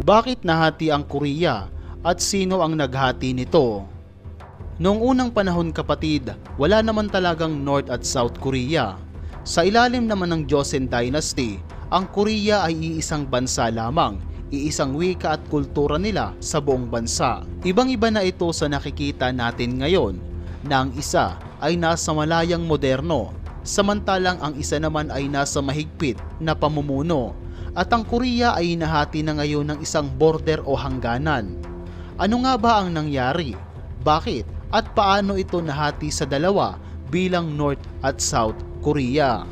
Bakit nahati ang Korea at sino ang naghati nito? Noong unang panahon kapatid, wala naman talagang North at South Korea. Sa ilalim naman ng Joseon Dynasty, ang Korea ay iisang bansa lamang, iisang wika at kultura nila sa buong bansa. Ibang-iba na ito sa nakikita natin ngayon, na ang isa ay nasa malayang moderno, samantalang ang isa naman ay nasa mahigpit na pamumuno. At ang Korea ay hinahati na ngayon ng isang border o hangganan. Ano nga ba ang nangyari? Bakit? At paano ito nahati sa dalawa bilang North at South Korea?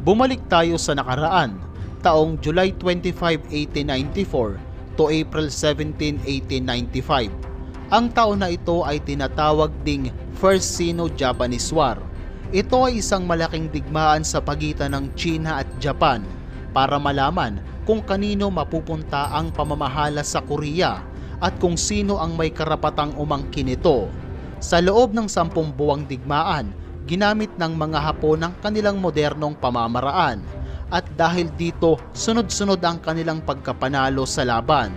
Bumalik tayo sa nakaraan, taong July 25, 1894 to April 17, 1895. Ang taon na ito ay tinatawag ding First Sino-Japanese War. Ito ay isang malaking digmaan sa pagitan ng China at Japan para malaman kung kanino mapupunta ang pamamahala sa Korea at kung sino ang may karapatang umangkin nito. Sa loob ng 10 buwang digmaan, ginamit ng mga Hapon ang kanilang modernong pamamaraan at dahil dito sunod-sunod ang kanilang pagkapanalo sa laban.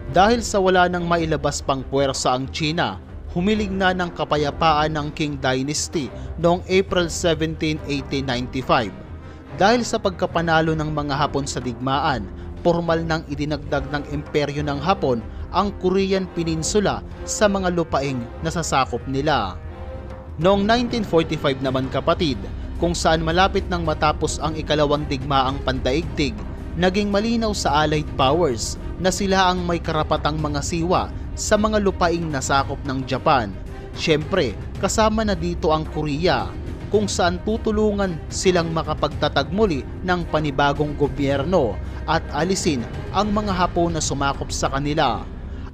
Dahil sa wala nang mailabas pang puwersa ang China, humiling na ng kapayapaan ng Qing Dynasty noong April 17, 1895. Dahil sa pagkapanalo ng mga Hapon sa digmaan, formal nang idinagdag ng imperyo ng Hapon ang Korean Peninsula sa mga lupaing nasasakop nila. Noong 1945 naman kapatid, kung saan malapit nang matapos ang ikalawang digmaang pandaigdig, naging malinaw sa Allied Powers na sila ang may karapatang mga siwa sa mga lupaing nasakop ng Japan. Siyempre, kasama na dito ang Korea, kung saan tutulungan silang makapagtatag muli ng panibagong gobyerno at alisin ang mga Hapon na sumakop sa kanila.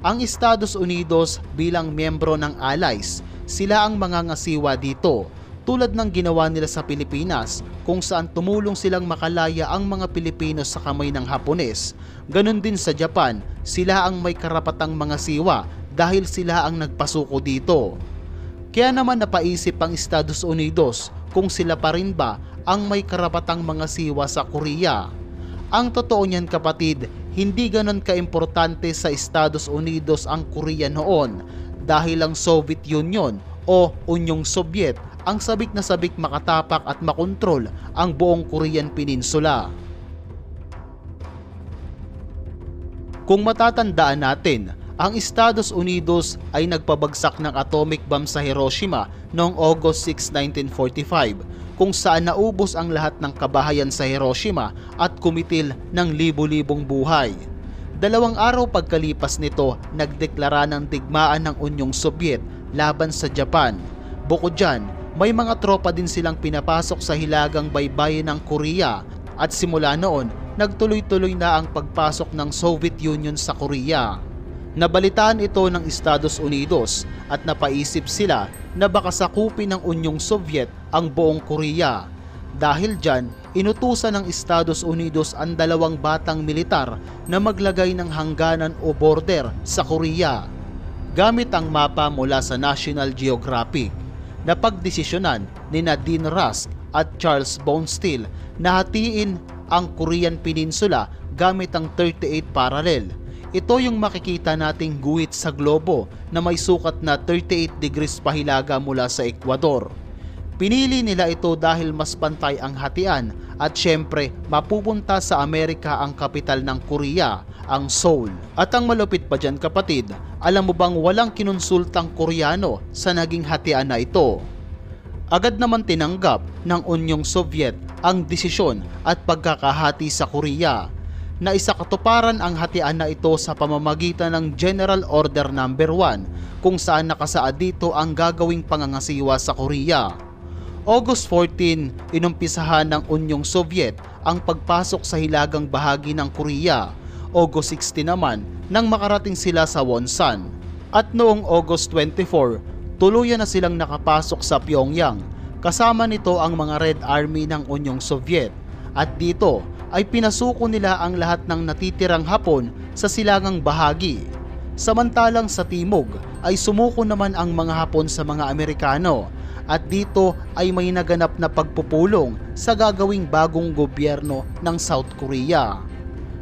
Ang Estados Unidos bilang miyembro ng Allies, sila ang mga ngasiwa dito, tulad ng ginawa nila sa Pilipinas kung saan tumulong silang makalaya ang mga Pilipino sa kamay ng Hapones. Ganon din sa Japan, sila ang may karapatang mga siwa dahil sila ang nagpasuko dito. Kaya naman napaisip ang Estados Unidos kung sila pa rin ba ang may karapatang mga siwa sa Korea. Ang totoo niyan kapatid, hindi ganon kaimportante sa Estados Unidos ang Korea noon dahil ang Soviet Union o Unyong Soviet ang sabik na sabik makatapak at makontrol ang buong Korean Peninsula. Kung matatandaan natin, ang Estados Unidos ay nagpabagsak ng atomic bomb sa Hiroshima noong August 6, 1945, kung saan naubos ang lahat ng kabahayan sa Hiroshima at kumitil ng libu-libong buhay. 2 araw pagkalipas nito, nagdeklara ng digmaan ng Unyong Soviet laban sa Japan. Bukod dyan, may mga tropa din silang pinapasok sa hilagang baybayin ng Korea at simula noon, nagtuloy-tuloy na ang pagpasok ng Soviet Union sa Korea. Nabalitaan ito ng Estados Unidos at napaisip sila na baka sakupin ng Unyong Soviet ang buong Korea. Dahil dyan, inutusan ng Estados Unidos ang 2 batang militar na maglagay ng hangganan o border sa Korea. Gamit ang mapa mula sa National Geographic, napagdesisyonan ni Dean Rusk at Charles Bonesteel na hatiin ang Korean Peninsula gamit ang 38 parallel. Ito yung makikita nating guhit sa globo na may sukat na 38 degrees pahilaga mula sa Ecuador. Pinili nila ito dahil mas pantay ang hatian at syempre mapupunta sa Amerika ang kapital ng Korea, ang Seoul. At ang malupit pa dyan kapatid, alam mo bang walang kinonsultang Koreano sa naging hatian na ito? Agad naman tinanggap ng Unyong Soviet ang desisyon at pagkakahati sa Korea. Naisakatuparan ang hatian na ito sa pamamagitan ng General Order No. 1 kung saan nakasaad dito ang gagawing pangangasiwa sa Korea. August 14, inumpisahan ng Unyong Soviet ang pagpasok sa hilagang bahagi ng Korea. August 16 naman nang makarating sila sa Wonsan. At noong August 24, tuluyan na silang nakapasok sa Pyongyang. Kasama nito ang mga Red Army ng Unyong Soviet. At dito ay pinasuko nila ang lahat ng natitirang Hapon sa silangang bahagi. Samantalang sa timog ay sumuko naman ang mga Hapon sa mga Amerikano at dito ay may naganap na pagpupulong sa gagawing bagong gobyerno ng South Korea.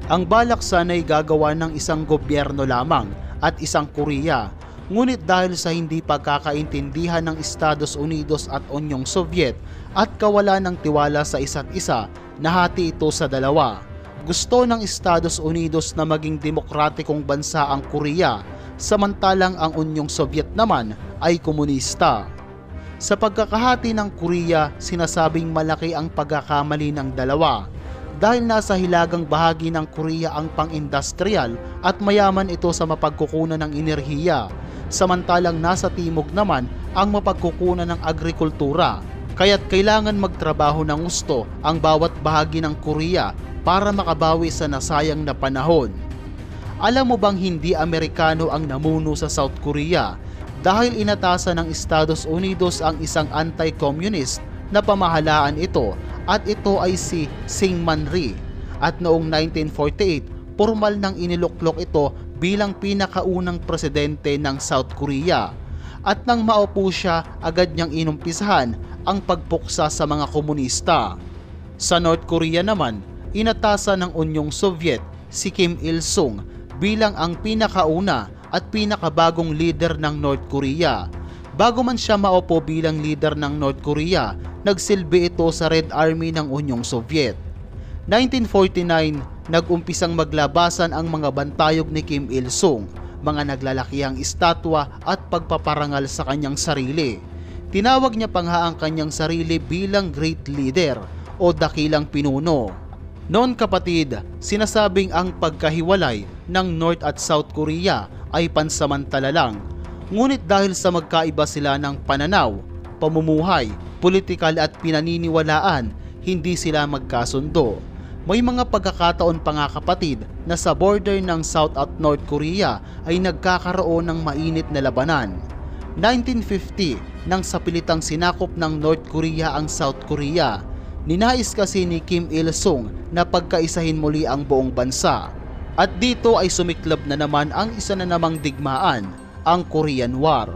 Ang balak sana'y gagawa ng isang gobyerno lamang at isang Korea, ngunit dahil sa hindi pagkakaintindihan ng Estados Unidos at Unyong Soviet at kawalan ng tiwala sa isa't isa, nahati ito sa dalawa. Gusto ng Estados Unidos na maging demokratikong bansa ang Korea, samantalang ang Unyong Soviet naman ay komunista. Sa pagkakahati ng Korea, sinasabing malaki ang pagkakamali ng dalawa. Dahil nasa hilagang bahagi ng Korea ang pang-industrial at mayaman ito sa mapagkukunan ng enerhiya, samantalang nasa timog naman ang mapagkukunan ng agrikultura. Kaya't kailangan magtrabaho ng gusto ang bawat bahagi ng Korea para makabawi sa nasayang na panahon. Alam mo bang hindi Amerikano ang namuno sa South Korea dahil inatasan ng Estados Unidos ang isang anti-communist na pamahalaan ito, at ito ay si Syngman Rhee, at noong 1948 formal nang iniluklok ito bilang pinakaunang presidente ng South Korea, at nang maupo siya agad niyang inumpisahan ang pagpuksa sa mga komunista. Sa North Korea naman, inatasan ng Unyong Soviet si Kim Il-sung bilang ang pinakauna at pinakabagong leader ng North Korea. Bago man siya maupo bilang leader ng North Korea, nagsilbi ito sa Red Army ng Unyong Soviet. 1949, nag-umpisang maglabasan ang mga bantayog ni Kim Il-sung, mga naglalakihang estatwa at pagpaparangal sa kanyang sarili. Tinawag niya pa nga ang kanyang sarili bilang Great Leader o dakilang pinuno. Noon kapatid, sinasabing ang pagkahiwalay ng North at South Korea ay pansamantala lang. Ngunit dahil sa magkaiba sila ng pananaw, pamumuhay, politikal at pinaniniwalaan, hindi sila magkasundo. May mga pagkakataon pa nga kapatid na sa border ng South at North Korea ay nagkakaroon ng mainit na labanan. 1950, nang sa pilitang sinakop ng North Korea ang South Korea, ninais kasi ni Kim Il-sung na pagkaisahin muli ang buong bansa. At dito ay sumiklab na naman ang isa na namang digmaan, ang Korean War.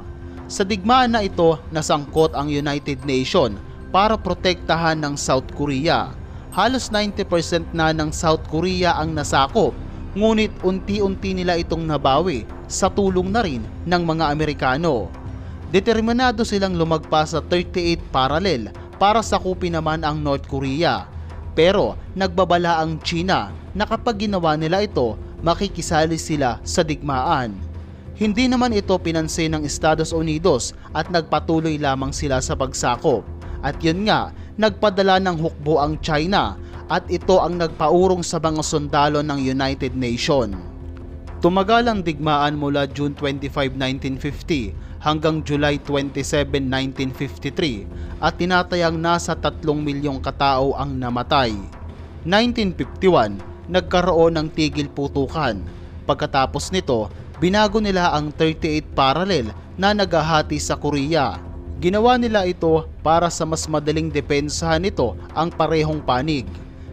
Sa digmaan na ito, nasangkot ang United Nations para protektahan ng South Korea. Halos 90% na ng South Korea ang nasakop, ngunit unti-unti nila itong nabawi sa tulong na rin ng mga Amerikano. Determinado silang lumagpas sa 38 parallel para sakupin naman ang North Korea. Pero nagbabala ang China na kapag ginawa nila ito, makikisali sila sa digmaan. Hindi naman ito pinansin ng Estados Unidos at nagpatuloy lamang sila sa pagsakop. At yun nga, nagpadala ng hukbo ang China at ito ang nagpaurong sa mga sundalo ng United Nations. Tumagal ang digmaan mula June 25, 1950 hanggang July 27, 1953 at tinatayang nasa 3 milyong katao ang namatay. 1951, nagkaroon ng tigil putukan. Pagkatapos nito, binago nila ang 38 parallel na naghahati sa Korea. Ginawa nila ito para sa mas madaling depensahan nito ang parehong panig.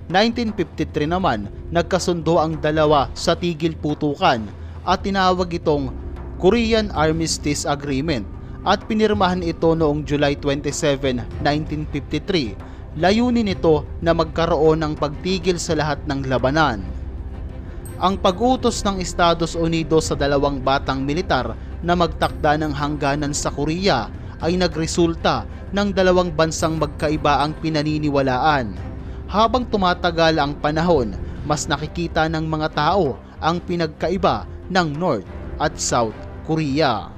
1953 naman, nagkasundo ang dalawa sa tigil putukan at tinawag itong Korean Armistice Agreement at pinirmahan ito noong July 27, 1953. Layunin nito na magkaroon ng pagtigil sa lahat ng labanan. Ang pag-utos ng Estados Unidos sa dalawang batang militar na magtakda ng hangganan sa Korea ay nagresulta ng dalawang bansang magkaiba ang pinaniniwalaan. Habang tumatagal ang panahon, mas nakikita ng mga tao ang pinagkaiba ng North at South Korea.